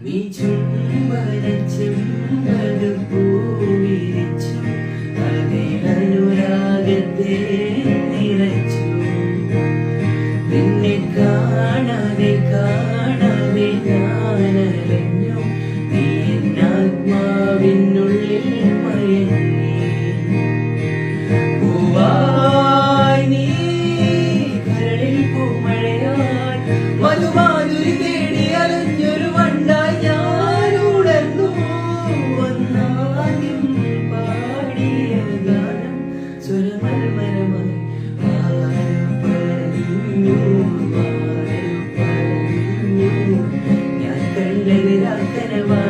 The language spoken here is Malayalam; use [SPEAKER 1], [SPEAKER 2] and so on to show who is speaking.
[SPEAKER 1] നീ ചുംബനച്ചെമ്പകപ്പൂവിരിച്ചു അതിലനുരാഗത്തെ നിറച്ചു നിന്നെ കാണാതെ കാണാതെ ഞാനലഞ്ഞു നീ എന്നാത്മാവിനുള്ളിൽ മയങ്ങി പൂവായി നീ കരളിൽ പൂമഴയായി മധുമാധുരി തേടി അലഞ്ഞൊരു വണ്ടായി ഞാൻ ഉണർന്നു ഒന്നാദ്യം പാടിയ ഗാനം സ്വരമൽമരമായി ഞാൻ കണ്ടതിരാക്കനമായി